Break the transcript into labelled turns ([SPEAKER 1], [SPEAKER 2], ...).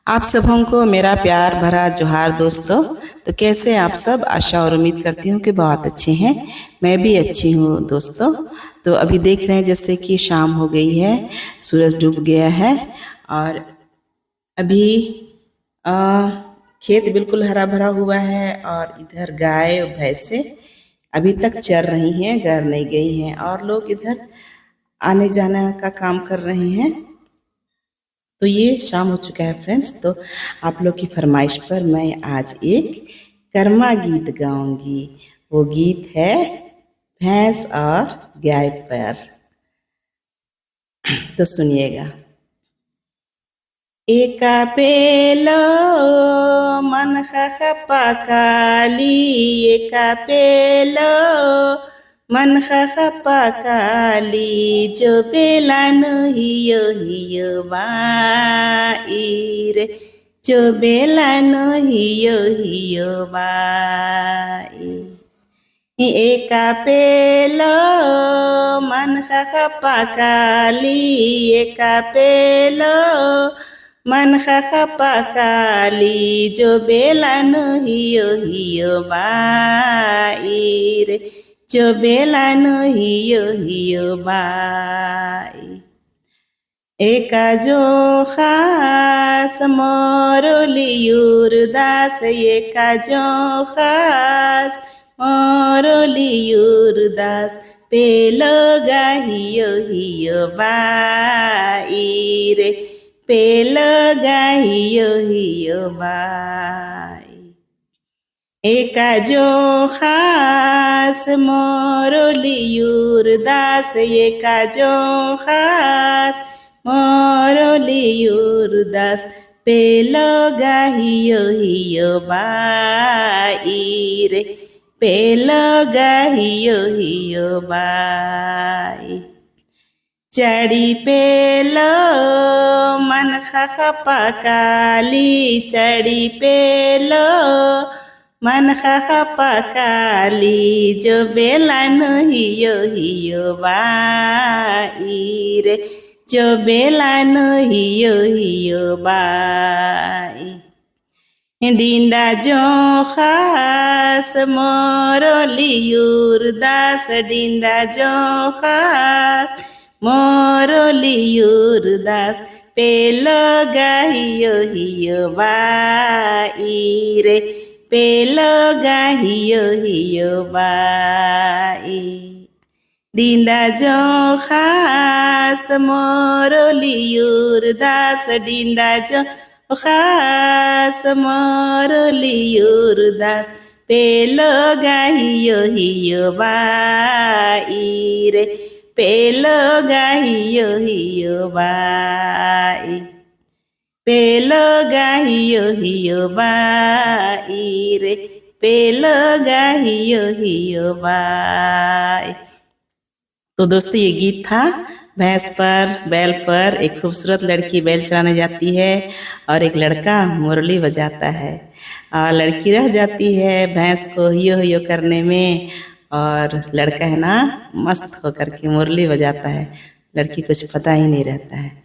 [SPEAKER 1] आप सबों को मेरा प्यार भरा जोहार दोस्तों। तो कैसे आप सब? आशा और उम्मीद करती हूँ कि बहुत अच्छे हैं। मैं भी अच्छी हूँ दोस्तों। तो अभी देख रहे हैं जैसे कि शाम हो गई है, सूरज डूब गया है और अभी आ, खेत बिल्कुल हरा भरा हुआ है और इधर गाय और भैंसे अभी तक चर रही हैं, घर नहीं गई हैं और लोग इधर आने जाने का काम कर रहे हैं। तो ये शाम हो चुका है फ्रेंड्स। तो आप लोग की फरमाइश पर मैं आज एक कर्मा गीत गाऊंगी। वो गीत है भैंस और गाय पर। तो सुनिएगा। एका पेलो मन खपकाली, एका पेलो मन खपकाली, जो बेलानु हियो हियो बाईर, जो बेलानु हियो हियो बाई। एका पेलो मन खपकाली, एका पेलो मन खपकाली, जो बेलानु हियो हियो बाईर, जो बेलानु हियो हियो बाई। एका जो खास मोरोलियूर दास, एका जो खास मोरोलियूर दास, पेलो गाहियो हियो बाई रे, पेलो गाहियो हियो बाई। एका जो खास मोरोलियूर दास, एका जो खास मोरोलियूर दास, पेलो गाहियो हियो बाई रे, पेलो गाहियो हियो बाई। चढ़ी पेलो मन खपकाली, चढ़ी पेलो मन खपकाली, जो बेलानु हियो हियो बाई रे, जो बेलानु हियो हियो बाई। डिंडा जो खास मोरोलियूर दास, डिंडा जो खास मोरोलियूर दास, पेलो गाहियो हियो बाई रे, पेलो गाहियो हियो बाई। डिंडा जो खास मोरोलियूर दास, डिंडा जो खास मोरोलियूर दास, पेलो गाहियो हियो बाई रे, पेलो गाहियो हियो बाई, पेलो गाहियो हियो बाई रे, पेलो गाहियो हियो बाई। तो दोस्तों ये गीत था भैंस पर बैल पर। एक खूबसूरत लड़की बैल चलाने जाती है और एक लड़का मुरली बजाता है और लड़की रह जाती है भैंस को हियो हियो करने में और लड़का है ना मस्त होकर के मुरली बजाता है। लड़की कुछ पता ही नहीं रहता है।